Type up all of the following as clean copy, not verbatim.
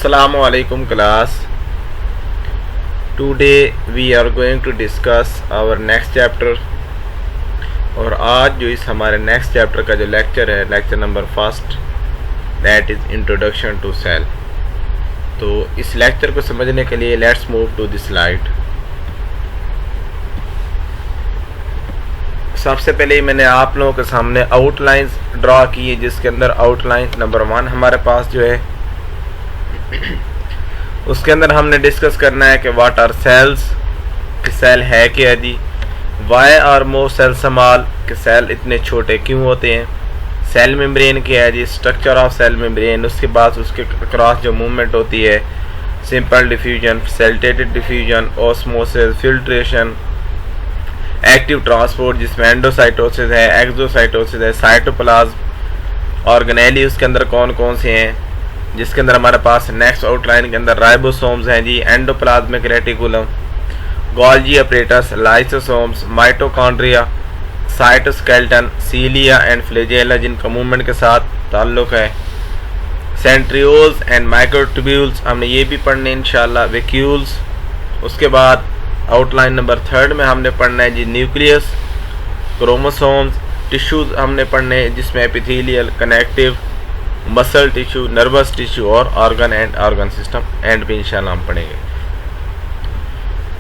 Assalamu alaikum class. Today we are going to discuss our next chapter. और आज जो इस हमारे नेक्स्ट चैप्टर का जो लेक्चर है, lecture number first, that is introduction to cell. तो इस लेक्चर को समझने के लिए let's move to this slide. सबसे पहले मैंने आप लोगों के सामने आउटलाइंस ड्रा की है, जिसके अंदर आउटलाइन नंबर 1 हमारे पास जो है उसके अंदर हमने डिस्कस करना है कि व्हाट आर सेल्स, कि सेल है क्या जी, why are more cell small, कि सेल इतने छोटे क्यों होते हैं, सेल मेम्ब्रेन क्या है जी, स्ट्रक्चर ऑफ सेल मेम्ब्रेन, उसके बाद उसके क्रॉस जो मूवमेंट होती है, simple diffusion, facilitated diffusion, osmosis, filtration, active transport जिसमें एंडोसाइटोसिस है, एक्सोसाइटोसिस है, साइटोप्लाज्म, ऑर्गेनेली उसके अंदर कौन कौन से हैं, जिसके अंदर हमारे पास नेक्स्ट आउटलाइन के अंदर राइबोसोम्स हैं जी, endoplasmic reticulum, Golgi apparatus, lysosomes, mitochondria, cytoskeleton, cilia and flagella जिनका मूवमेंट के साथ ताल्लुक है, सेंट्रियोल्स एंड माइक्रोट्यूब्यूल्स हमने ये भी पढ़ने इंशाल्लाह, वैक्यूल्स। उसके बाद आउटलाइन नंबर 3 में हमने पढ़ना है जी न्यूक्लियस, क्रोमोसोम्स, टिश्यूज हमने पढ़ने हैं जिसमें epithelial, connective, muscle tissue, nervous tissue और organ and organ system and भी इंशाल्लाह हम पढ़ेंगे।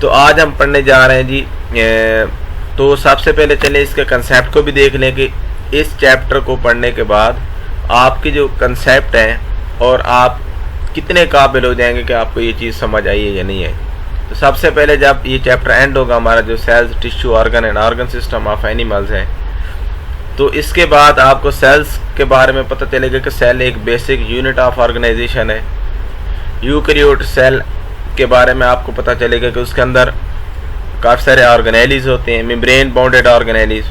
तो आज हम पढ़ने जा रहे हैं जी तो सबसे पहले चले इसके कंसेप्ट को भी देख लें कि इस चैप्टर को पढ़ने के बाद आपके जो कंसेप्ट हैं और आप कितने काबिल हो जाएंगे कि आपको ये चीज़ समझ आई है या नहीं है। तो सबसे पहले जब ये चैप्टर एंड होगा हमारा जो cells, tissue, organ and organ system of animals है, तो इसके बाद आपको सेल्स के बारे में पता चलेगा कि सेल एक बेसिक यूनिट ऑफ ऑर्गेनाइजेशन है। यूकैरियोट सेल के बारे में आपको पता चलेगा कि उसके अंदर काफ़ी सारे ऑर्गेनेलीज होते हैं, मेम्ब्रेन बाउंडेड ऑर्गेनेलीज।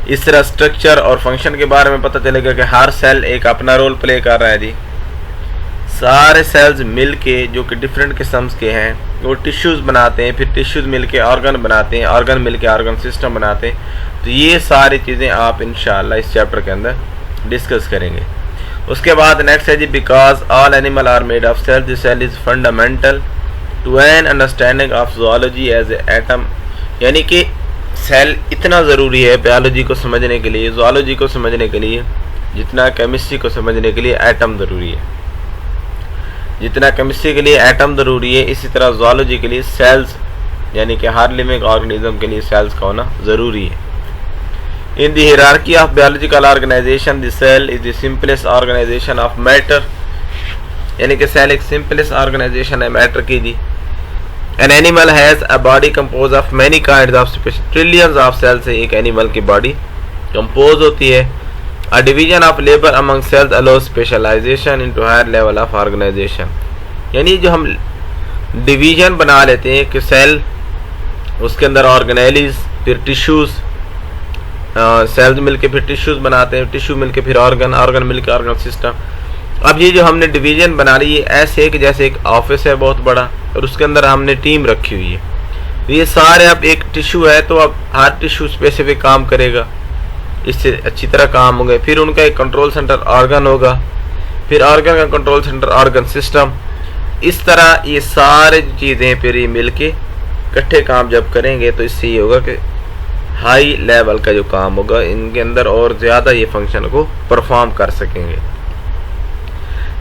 इस तरह स्ट्रक्चर और फंक्शन के बारे में पता चलेगा कि हर सेल एक अपना रोल प्ले कर रहा है जी। सारे सेल्स मिल के जो कि डिफरेंट किस्म के हैं वो टिश्यूज़ बनाते हैं, फिर टिश्यूज़ मिल के ऑर्गन बनाते हैं, ऑर्गन मिल के ऑर्गन सिस्टम बनाते हैं। तो ये सारी चीज़ें आप इंशाल्लाह इस चैप्टर के अंदर डिस्कस करेंगे। उसके बाद नेक्स्ट है जी because all animal are made of cell, this cell is fundamental to an understanding of zoology as a atom, यानी कि सेल इतना ज़रूरी है बायोलॉजी को समझने के लिए, ज़ूलॉजी को समझने के लिए, जितना केमिस्ट्री को समझने के लिए एटम ज़रूरी है। जितना केमिस्ट्री के लिए एटम ज़रूरी है, इसी तरह ज़ूलॉजी के लिए सेल्स यानी कि हर लिविंग ऑर्गेनिज्म के लिए सेल्स का होना ज़रूरी है। In the hierarchy of biological organization the cell is the simplest organization of matter, यानी कि सेल एक सिंपलेस्ट ऑर्गेनाइजेशन है मैटर की जी। An animal has a body compose of many kinds of special, trillions of cell से एक animal की body compose होती है। A division of labor among cells allows specialization into higher level of organization, यानी जो हम डिवीजन बना लेते हैं कि सेल उसके अंदर ऑर्गेनेलीज, फिर टिश्यूज़, सेल्स मिलके फिर टिश्यूज़ बनाते हैं, टिश्यू मिलके फिर ऑर्गन, ऑर्गन मिलके ऑर्गन सिस्टम। अब ये जो हमने डिवीजन बना ली है ऐसे है कि जैसे एक ऑफिस है बहुत बड़ा और उसके अंदर हमने टीम रखी हुई है। तो ये सारे अब एक टिश्यू है तो अब हर टिश्यू स्पेसिफिक काम करेगा, इससे अच्छी तरह काम होंगे। फिर उनका एक कंट्रोल सेंटर ऑर्गन होगा, फिर ऑर्गन का कंट्रोल सेंटर ऑर्गन सिस्टम। इस तरह ये सारे चीज़ें फिर ये मिलके इकट्ठे काम जब करेंगे तो इससे ये होगा कि हाई लेवल का जो काम होगा इनके अंदर और ज़्यादा ये फंक्शन को परफॉर्म कर सकेंगे।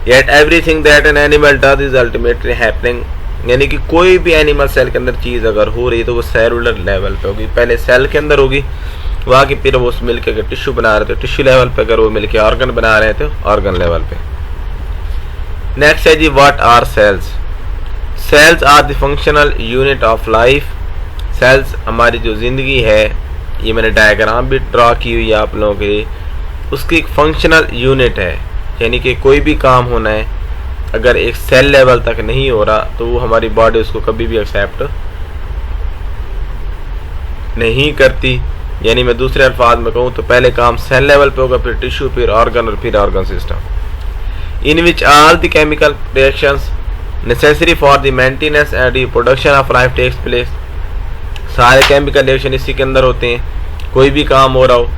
Yet everything that an animal does is ultimately happening, यानी कि कोई भी एनिमल सेल के अंदर चीज़ अगर हो रही है तो वो सेलुलर लेवल पे होगी, पहले सेल के अंदर होगी, वहाँ की फिर वो मिल के अगर टिश्यू बना रहे थे टिश्यू लेवल पे, अगर वो मिल के ऑर्गन बना रहे थे ऑर्गन लेवल पे। नेक्स्ट है जी what are cells. Cells are the functional unit of life. Cells हमारी जो ज़िंदगी है, ये मैंने डायग्राम भी ड्रा की हुई है आप लोगों के लिए, उसकी एक फंक्शनल यूनिट है, यानी कि कोई भी काम होना है अगर एक सेल लेवल तक नहीं हो रहा तो वो हमारी बॉडी उसको कभी भी एक्सेप्ट नहीं करती। यानी मैं दूसरे अल्फाज में कहूँ तो पहले काम सेल लेवल पे होगा, फिर टिश्यू, फिर ऑर्गन और फिर organ system. In which all the chemical reactions necessary for the maintenance and reproduction of life takes place. सारे केमिकल रिएक्शन इसी के अंदर होते हैं। कोई भी काम हो रहा हो,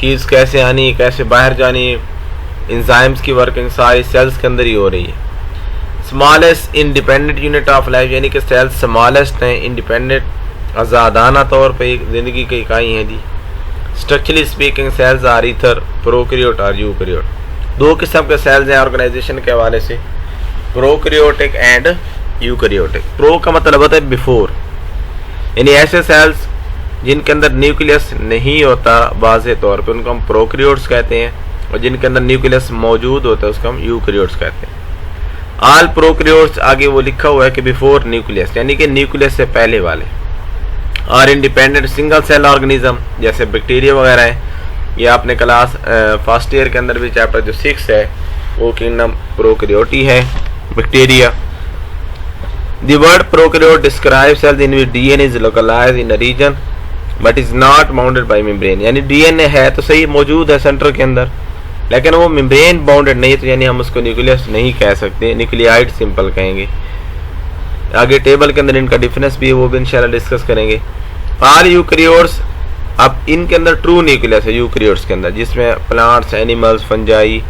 चीज़ कैसे आनी है, कैसे बाहर जानी है, एंजाइम्स की वर्किंग सारी सेल्स के अंदर ही हो रही है। Smallest independent unit of life, यानी कि सेल स्मॉलेस्ट हैं, इंडिपेंडेंट आज़ादाना तौर पे एक ज़िंदगी की इकाई हैं जी। Structurally speaking cells are either prokaryote और यूकैरियोट। दो किस्म के सेल्स हैं ऑर्गेनाइजेशन के हवाले से, प्रोकैरियोटिक एंड यूकैरियोटिक। प्रो का मतलब होता है बिफोर, यानी ऐसे सेल्स जिनके अंदर न्यूक्लियस नहीं होता वाज़ेह तौर पे उनको हम प्रोकैरियोट्स कहते हैं, और जिनके अंदर न्यूक्लियस मौजूद होता है उसको हम यूकैरियोट्स कहते हैं। ऑल प्रोकैरियोट्स आगे वो लिखा हुआ है कि बिफोर न्यूक्लियस, यानी कि न्यूक्लियस से पहले वाले। और इंडिपेंडेंट सिंगल सेल ऑर्गेनिज्म जैसे बैक्टीरिया वगैरह है, ये आपने क्लास फर्स्ट ईयर के अंदर भी चैप्टर जो 6 है वो किंगडम प्रोकैरियोटी है, bacteria. The word prokaryote describe cells in which DNA is localised in a region but is not bounded by membrane, यानी डीएनए है तो सही मौजूद है सेंटर के अंदर, लेकिन वो मेम्ब्रेन बाउंडेड नहीं, तो यानी हम उसको न्यूक्लियस नहीं कह सकते, न्यूक्लियाइड सिंपल कहेंगे। आगे टेबल के अंदर इनका डिफरेंस भी है, वो भी इंशाल्लाह डिस्कस करेंगे। ऑल यूकैरियोट्स, अब इनके अंदर ट्रू न्यूक्लियस है यूकैरियोट्स के अंदर, जिसमें प्लांट्स, एनिमल्स, फंजाई,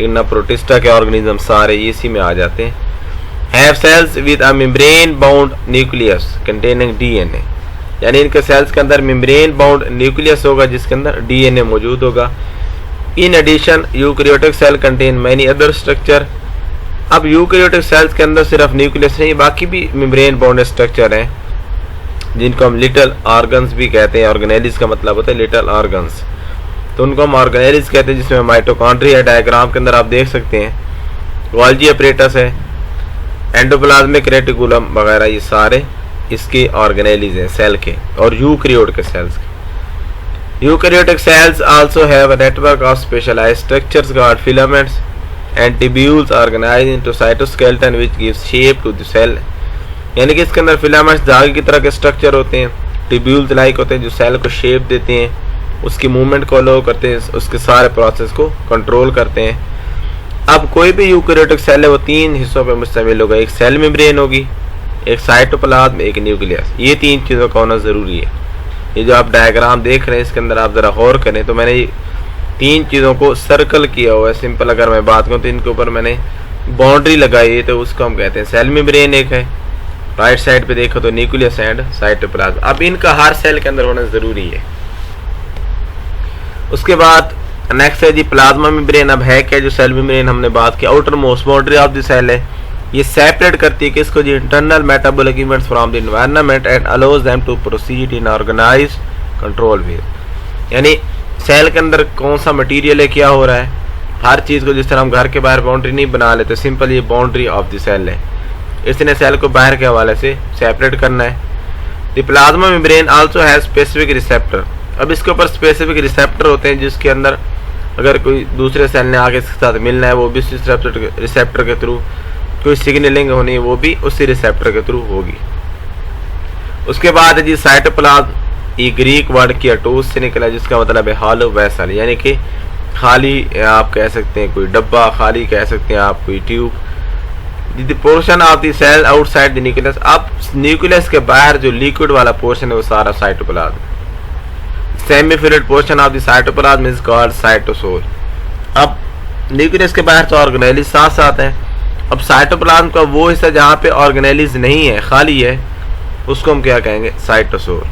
इनना प्रोटिस्टा के ऑर्गेनिज्म सारे इसी में आ जाते हैं। Have cells with a membrane bound nucleus containing DNA, यानी इनके सेल्स के अंदर मेम्ब्रेन बाउंड न्यूक्लियस होगा जिसके अंदर डीएनए मौजूद होगा। In addition eukaryotic cell contain many other structure. अब यूकैरियोटिक सेल्स के अंदर सिर्फ न्यूक्लियस नहीं, बाकी भी मेम्ब्रेन बाउंड स्ट्रक्चर हैं जिनको हम लिटिल ऑर्गन्स भी कहते हैं। ऑर्गेनेलिस का मतलब होता है लिटिल ऑर्गन्स, तो उनको हम ऑर्गेनेलिस कहते हैं, जिसमें माइटोकॉन्ड्रिया डायग्राम के अंदर आप देख सकते हैं, गोल्जी अपरेटस है, एंडोप्लाज्मिक रेटिकुलम वगैरह, ये सारे इसके ऑर्गेनेलिस हैं सेल के, और यूकैरियोट के सेल्स के। Eukaryotic cells also have a network of specialised structures called filaments and tubules organised into cytoskeleton which gives shape to the cell, यानी कि इसके अंदर फिलामेंट्स धागे की तरह के स्ट्रक्चर होते हैं, ट्यूब्यूल्स लाइक होते हैं जो सेल को शेप देते हैं, उसकी मूवमेंट को अलाउ करते हैं, उसके सारे प्रोसेस को कंट्रोल करते हैं। अब कोई भी यूकैरियोटिक सेल है वो 3 हिस्सों पे मुश्तमिल होगा, एक सेल मेम्ब्रेन होगी, एक साइटोप्लाज्म, एक न्यूक्लियस। ये 3 चीज़ों का होना ज़रूरी है। ये जो आप डायग्राम देख रहे हैं इसके अंदर आप ज़रा गौर करें, तो मैंने 3 चीज़ों को सर्कल किया हुआ है। सिंपल अगर मैं बात करूँ तो इनके ऊपर मैंने बाउंड्री लगाई है, तो उसको हम कहते हैं सेल मेम्ब्रेन एक है, राइट साइड पे देखो तो न्यूक्लियस एंड साइटोप्लाज्म। अब इनका हर सेल के अंदर होना ज़रूरी है। उसके बाद नेक्स्ट है जी प्लाज्मा मेम्ब्रेन। अब है क्या जो सेल मेम्ब्रेन हमने बात की, outer most boundary of the cell है, ये सेपरेट करती है किसको जी, internal metabolic events from the environment and allows them to proceed in organized control way, यानी सेल के अंदर कौन सा मटेरियल है, क्या हो रहा है, हर चीज़ को जिस तरह हम घर के बाहर बाउंड्री नहीं बना लेते, सिंपल ये बाउंड्री ऑफ द सेल है, इसने सेल को बाहर के हवाले से सेपरेट करना है। The plasma membrane also has specific receptor. अब इसके ऊपर स्पेसिफिक रिसेप्टर होते हैं जिसके अंदर अगर कोई दूसरे सेल ने आगे इसके साथ मिलना है वो भी उसी रिसेप्टर के थ्रू, कोई सिग्नलिंग होनी है वो भी उसी रिसेप्टर के थ्रू होगी। उसके बाद है जी साइटोप्लाज्म, ये ग्रीक वर्ड कियाटोस से निकला जिसका मतलब है हॉलो वेसल, यानी कि खाली आप कह सकते हैं कोई डब्बा, खाली कह सकते हैं आप कोई tube. The portion of the cell outside the nucleus, अब न्यूक्लियस के बाहर जो लिक्विड वाला पोर्शन है वो सारा cytoplasm. Semifilled portion of the cytoplasm is called cytosol. अब न्यूक्लियस के बाहर तो ऑर्गेनेलिस साथ साथ है, अब साइटोप्लाज्म का वो हिस्सा जहाँ पे ऑर्गेनेलिस नहीं है, खाली है, उसको हम क्या कहेंगे, cytosol.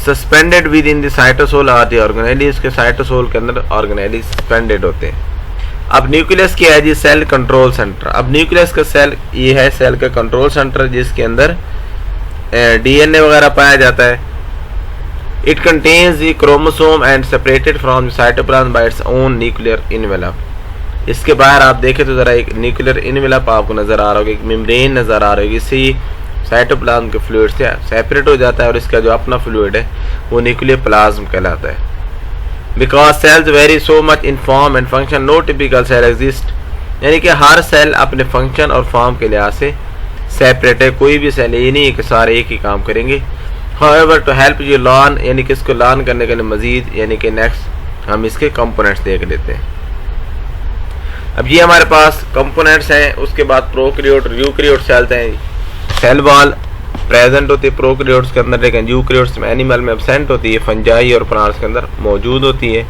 Suspended with in the cytosol are the organelles, के साइटोसोल के अंदर ऑर्गेनेलिस सस्पेंडेड होते हैं। अब न्यूक्लियस क्या है जी, सेल कंट्रोल सेंटर। अब न्यूक्लियस का सेल ये है सेल का कंट्रोल सेंटर जिसके अंदर डीएनए वगैरह पाया जाता है। It contains the chromosome and separated from the cytoplasm bye its own nuclear envelope. इसके बाहर आप देखें तो ज़रा एक न्यूक्लियर इनवेलप आपको नज़र आ रहा होगा, एक मेम्ब्रेन नज़र आ रहा होगी, इससे साइटोप्लाज्म के फ्लूइड से सेपरेट हो जाता है और इसका जो अपना फ्लूइड है वो न्यूक्लियर प्लाज्म कहलाता है। Because cells vary so much in form and function, no typical cell exist, यानी कि हर सेल अपने फंक्शन और फॉर्म के लिहाज से सेपरेट है, कोई भी सेल ये नहीं है कि सारे एक ही काम करेंगे। However to help you learn, यानी कि इसको लर्न करने के लिए मजीद यानी कि नेक्स्ट हम इसके कंपोनेंट्स देख लेते हैं। अब ये हमारे पास कंपोनेंट्स हैं, उसके बाद प्रोकैरियोट और यूकैरियोट सेल्स हैं। सेल वॉल प्रेजेंट होती है प्रोकैरियोट्स के अंदर, लेकिन यूकैरियोट्स में एनिमल में एब्सेंट होती है, फंजाई और प्लांट्स के अंदर मौजूद होती है।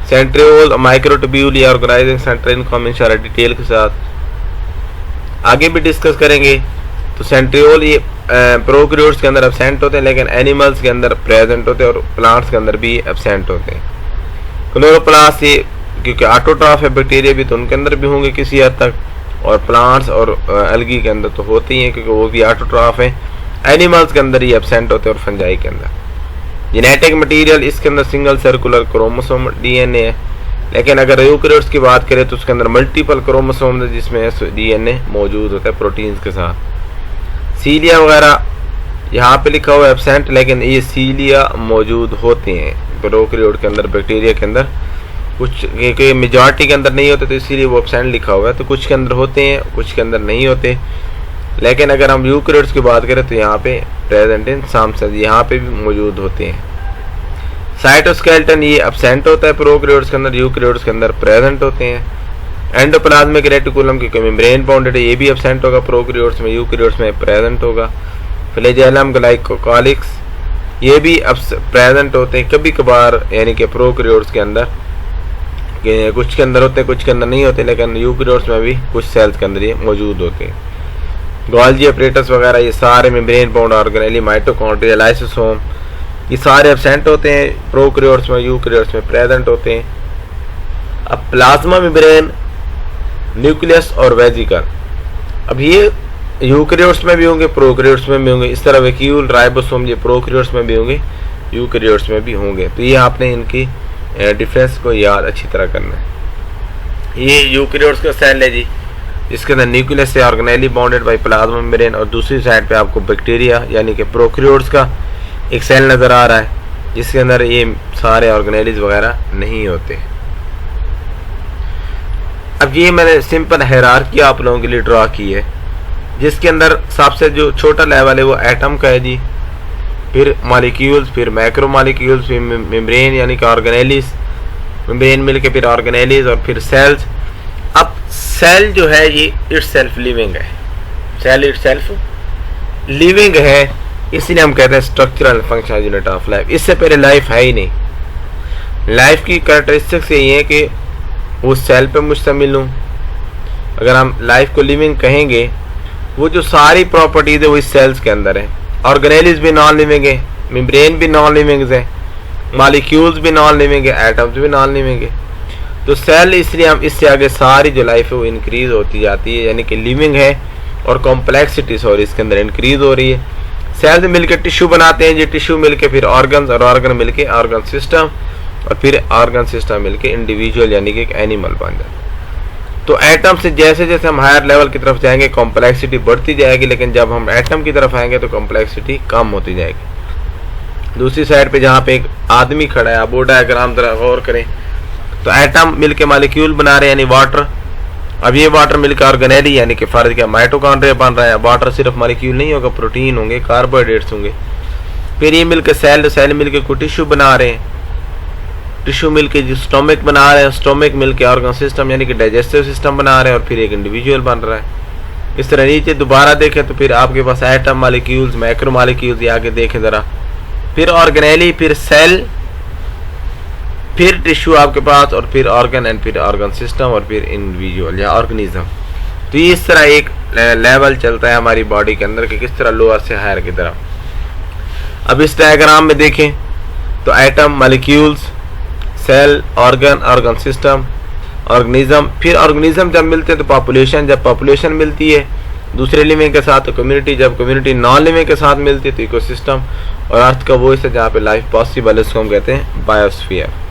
सेंट्रियोल माइक्रोट्यूब्यूल या ऑर्गेनाइजिंग सेंटर, इनको हम इंशाल्लाह डिटेल के साथ आगे भी डिस्कस करेंगे। तो सेंट्रियोल ये प्रोकैरियोट्स के अंदर एब्सेंट होते हैं, लेकिन एनिमल्स के अंदर प्रेजेंट होते हैं और प्लांट्स के अंदर भी एब्सेंट होते हैं। क्लोरोप्लास्ट ये क्योंकि ऑटोट्रॉफ है, बैक्टीरिया भी तो उनके अंदर भी होंगे किसी हद तक, और प्लांट्स और एल्गी के अंदर तो होते ही हैं क्योंकि वो भी ऑटोट्रॉफ है। एनिमल्स के अंदर ही एब्सेंट होते हैं और फंजाई के अंदर। जेनेटिक मटेरियल इसके अंदर सिंगल सर्कुलर क्रोमोसोम डीएनए है, लेकिन अगर यूकैरियोट्स की बात करें तो उसके अंदर मल्टीपल क्रोमोसोम है जिसमें डीएनए मौजूद होता है प्रोटीन्स के साथ। सीलिया वगैरह यहाँ पे लिखा हुआ है एब्सेंट, लेकिन ये सीलिया मौजूद होते हैं प्रोकैरियोट के अंदर, बैक्टीरिया के अंदर। कुछ के मेजॉरिटी के अंदर नहीं होते तो इसीलिए वो एब्सेंट लिखा हुआ है। तो कुछ के अंदर होते हैं, कुछ के अंदर नहीं होते। लेकिन अगर हम यूकैरियोट्स की बात करें तो यहाँ पे प्रेजेंट इन सम सेल्स, यहाँ पे भी मौजूद होते हैं। साइटोस्केलेटन ये एब्सेंट होता है प्रोकैरियोट्स के अंदर, यूकैरियोट्स के अंदर प्रेजेंट होते हैं। एंडोप्लाज्मिक रेटिकुलम की मेम्ब्रेन बाउंडेड है, ये भी एब्सेंट होगा प्रोकैरियोट्स में, यूकैरियोट्स में प्रेजेंट होगा। फ्लैजेलम ग्लाइकोलिक्स ये भी अब प्रेजेंट होते हैं कभी कभार, यानी कि प्रोकैरियोट्स के अंदर कुछ के अंदर होते हैं, कुछ के अंदर नहीं होते, लेकिन यूकैरियोट्स में भी कुछ सेल्स के अंदर ये मौजूद होते हैं। गोल्गी अपरेटस वगैरह ये सारे membrane bound organelle, mitochondria, lysosome ये सारे एब्सेंट होते हैं प्रोकैरियोट्स में, यूकैरियोट्स में प्रेजेंट होते हैं। अब प्लाज्मा मेम्ब्रेन, न्यूक्लियस और वेजिकल, अब ये यूकैरियोट्स में भी होंगे, प्रोकैरियोट्स में भी होंगे। इस तरह वैक्यूल, राइबोसोम ये प्रोकैरियोट्स में भी होंगे, यूकैरियोट्स में भी होंगे। तो ये आपने इनकी डिफरेंस को याद अच्छी तरह करना है। ये यूकैरियोट्स का सेल है जी, जिसके अंदर न्यूक्लियस से organelle bounded by plasma membrane, और दूसरी साइड पे आपको बैक्टीरिया यानी कि प्रोकैरियोट्स का एक सेल नज़र आ रहा है जिसके अंदर ये सारे ऑर्गेनेलीज वगैरह नहीं होते। अब ये मैंने सिंपल हायरार्की आप लोगों के लिए ड्रा की है, जिसके अंदर सबसे जो छोटा लेवल है वो एटम का है जी, फिर मॉलिक्यूल्स, फिर मैक्रोमॉलिक्यूल्स, फिर मेम्ब्रेन यानी कि ऑर्गेनेलीज, मेम्ब्रेन मिलके फिर ऑर्गेनेलीज और फिर सेल्स। अब सेल जो है ये इटसेल्फ लिविंग है, सेल इटसेल्फ लिविंग है, इसलिए हम कहते हैं structural functional unit of life. इससे पहले लाइफ है ही नहीं। लाइफ की कैरेक्टरिस्टिक्स यही है कि वो सेल पे मुश्तमिल हूँ। अगर हम लाइफ को लिविंग कहेंगे, वो जो सारी प्रॉपर्टीज है वो इस सेल्स के अंदर है। ऑर्गेनेलीज भी नॉन लिविंग है, मेम्ब्रेन भी नॉन लिविंग है, मॉलिक्यूल्स भी नॉन लिविंग है, एटम्स भी नॉन लिविंग है। तो सेल, इसलिए हम इससे आगे सारी जो लाइफ है वो इंक्रीज होती जाती है, यानी कि लिविंग है और कॉम्प्लेक्सिटी सॉरी इसके अंदर इंक्रीज हो रही है। सेल्स मिलकर टिश्यू बनाते हैं, जो टिश्यू मिलकर फिर ऑर्गन्स, और ऑर्गन मिलकर ऑर्गन सिस्टम, और फिर ऑर्गन सिस्टम मिलकर इंडिविजुअल यानी कि एक एनिमल बन जाता है। तो एटम से जैसे जैसे हम हायर लेवल की तरफ जाएंगे कॉम्प्लेक्सिटी बढ़ती जाएगी, लेकिन जब हम एटम की तरफ आएंगे तो कॉम्प्लेक्सिटी कम होती जाएगी। दूसरी साइड पे जहाँ पे एक आदमी खड़ा है, आप वो डायग्राम जरा गौर करें, तो एटम मिलके मॉलिक्यूल बना रहे हैं यानी वाटर। अब ये वाटर मिलकर ऑर्गेनेली यानी कि फर्ज क्या माइटोकॉन्ड्रिया बन रहा है। वाटर सिर्फ मॉलिक्यूल नहीं होगा, प्रोटीन होंगे, कार्बोहाइड्रेट्स होंगे। फिर ये मिलकर सेल, सेल मिलकर कोई टिश्यू बना रहे हैं, टिश्यू मिलके जो स्टोमिक बना रहे हैं, स्टोमिक मिलके ऑर्गन सिस्टम यानी कि डाइजेस्टिव सिस्टम बना रहे हैं, और फिर एक इंडिविजुअल बन रहा है। इस तरह नीचे दोबारा देखें तो फिर आपके पास एटम, मॉलिक्यूल्स, मैक्रो मॉलिक्यूल्स, ये आगे देखें ज़रा, फिर ऑर्गेनेली, फिर सेल, फिर टिश्यू आपके पास, और फिर ऑर्गन, एंड फिर ऑर्गन सिस्टम, और फिर इंडिविजुअल या ऑर्गेनिज्म। तो ये इस तरह एक लेवल चलता है हमारी बॉडी के अंदर कि किस तरह लोअर से हायर की तरफ। अब इस डायग्राम में देखें तो atom, molecules, cell, organ, organ system, organism, फिर ऑर्गेनिज्म जब मिलते हैं तो पॉपुलेशन, जब पॉपुलेशन मिलती है दूसरे लिविंग के साथ तो कम्युनिटी, जब कम्युनिटी नॉन लिविंग के साथ मिलती है तो इकोसिस्टम, और अर्थ का वो हिस्सा जहाँ पे लाइफ पॉसिबल है उसको हम कहते हैं बायोस्फीयर।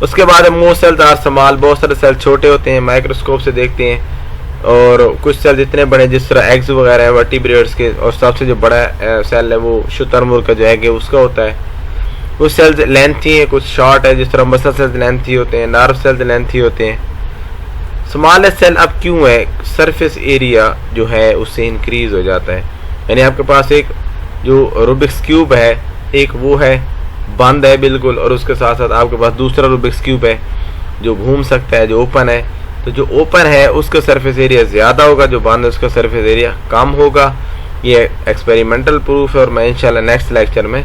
उसके बाद मोस्ट सेल्स आर स्मॉल, बहुत सारे सेल छोटे होते हैं, माइक्रोस्कोप से देखते हैं, और कुछ सेल इतने बड़े जिस तरह एग्स वगैरह है वर्टिब्रेट्स के, और सबसे जो बड़ा सेल है वो शुतुरमुर्ग का जो एग है उसका होता है। कुछ सेल्स लेंथी है, कुछ शॉर्ट है, जिस तरह मसल सेल्स लेंथी होते हैं, नर्व सेल्स लेंथी होते हैं। स्मॉलेस्ट सेल अब क्यों है, सरफेस एरिया जो है उससे इंक्रीज हो जाता है, यानी आपके पास एक जो रूबिक्स क्यूब है, एक वो है बंद है बिल्कुल, और उसके साथ साथ आपके पास दूसरा रूबिक्स क्यूब है जो घूम सकता है, जो ओपन है। तो जो ओपन है उसका सरफेस एरिया ज़्यादा होगा, जो बंद है उसका सरफेस एरिया कम होगा। ये एक्सपेरिमेंटल प्रूफ है, और मैं इंशाल्लाह नेक्स्ट लेक्चर में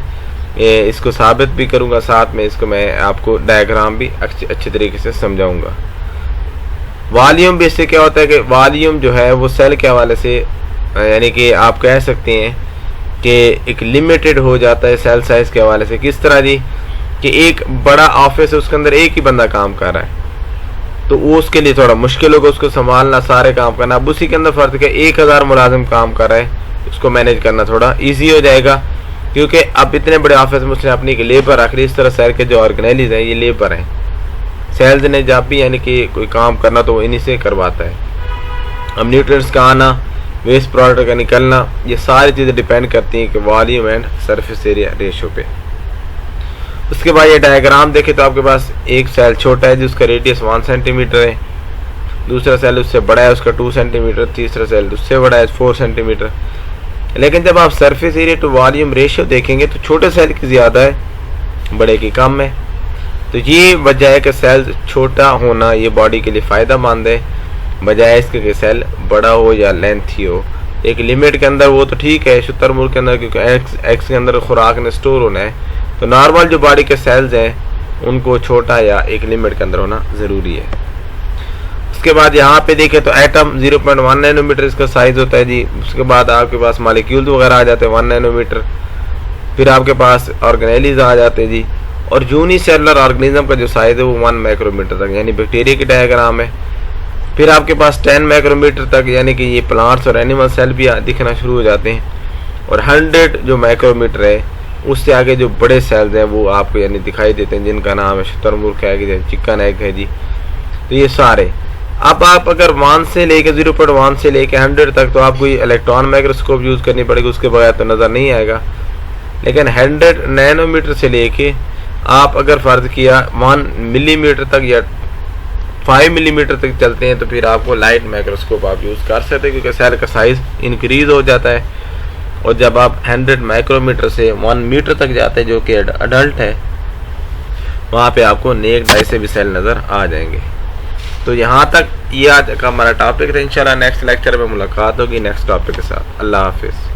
इसको साबित भी करूँगा, साथ में इसको मैं आपको डायग्राम भी अच्छे तरीके से समझाऊँगा। वॉल्यूम भी इससे क्या होता है कि वॉल्यूम जो है वो सेल के हवाले से यानी कि आप कह सकते हैं कि एक लिमिटेड हो जाता है सेल साइज के हवाले से। किस तरह जी कि एक बड़ा ऑफिस है, उसके अंदर एक ही बंदा काम कर रहा है तो वो उसके लिए थोड़ा मुश्किल होगा उसको संभालना, सारे काम करना। अब उसी के अंदर फर्क है 1000 मुलाजिम काम कर रहा है, उसको मैनेज करना थोड़ा ईजी हो जाएगा, क्योंकि अब इतने बड़े ऑफिस में उसने अपनी लेबर रख ली। इस तरह शहर के जो ऑर्गेनाइज हैं ये लेबर हैं, सेल्स ने जब भी यानी कि कोई काम करना तो वो इन्हीं से करवाता है। अब न्यूट्रिएंट्स का आना, वेस्ट प्रोडक्ट का निकलना, ये सारी चीज़ें डिपेंड करती हैं कि volume and surface area ratio पे। उसके बाद ये डायग्राम देखें तो आपके पास एक सेल छोटा है जिसका रेडियस 1 सेंटीमीटर है, दूसरा सेल उससे बड़ा है उसका 2 सेंटीमीटर, तीसरा सेल उससे बड़ा है 4 सेंटीमीटर। लेकिन जब आप surface area to volume ratio देखेंगे तो छोटे सेल की ज़्यादा है, बड़े की कम है। तो ये वजह है कि सेल छोटा होना ये बॉडी के लिए फ़ायदेमंद है, बजाय इसके कि सेल बड़ा हो या लेंथी हो। एक लिमिट के अंदर वो तो ठीक है शुतुरमुर्ग के अंदर, क्योंकि एक्स के अंदर खुराक ने स्टोर होना है, तो नॉर्मल जो बॉडी के सेल्स हैं उनको छोटा या एक लिमिट के अंदर होना ज़रूरी है। उसके बाद यहाँ पे देखें तो एटम 0.1 नैनोमीटर इसका साइज़ होता है जी। उसके बाद आपके पास मालिक्यूल्स वगैरह आ जाते हैं 1 नैनोमीटर, फिर आपके पास ऑर्गेनेलिज आ जाते हैं जी, और यूनिसेलुलर ऑर्गेनिज्म का जो साइज़ है वो 1 माइक्रोमीटर तक, यानी बैक्टीरिया की डायग्राम है। फिर आपके पास 10 माइक्रोमीटर तक यानी कि ये प्लांट्स और एनिमल सेल भी दिखना शुरू हो जाते हैं, और 100 जो माइक्रोमीटर है उससे आगे जो बड़े सेल्स हैं वो आपको यानी दिखाई देते हैं, जिनका नाम है शुतुरमुर्ग है, चिकन एग है जी। तो ये सारे अब आप अगर 1 से लेके 0.1 से लेके 100 तक तो आपको ये इलेक्ट्रॉन माइक्रोस्कोप यूज़ करनी पड़ेगी, उसके बगैर तो नज़र नहीं आएगा। लेकिन 100 नैनोमीटर से लेके आप अगर फ़र्ज किया 1 मिलीमीटर तक या 5 मिलीमीटर तक चलते हैं तो फिर आपको लाइट माइक्रोस्कोप आप यूज़ कर सकते हैं, क्योंकि सेल का साइज़ इंक्रीज़ हो जाता है। और जब आप 100 माइक्रोमीटर से 1 मीटर तक जाते हैं जो कि अडल्ट है, वहाँ पे आपको नेक डाई से भी सेल नज़र आ जाएंगे। तो यहाँ तक ये आज का हमारा टॉपिक था। इंशाल्लाह नेक्स्ट लेक्चर में मुलाकात होगी नेक्स्ट टॉपिक के साथ। अल्लाह हाफिज़।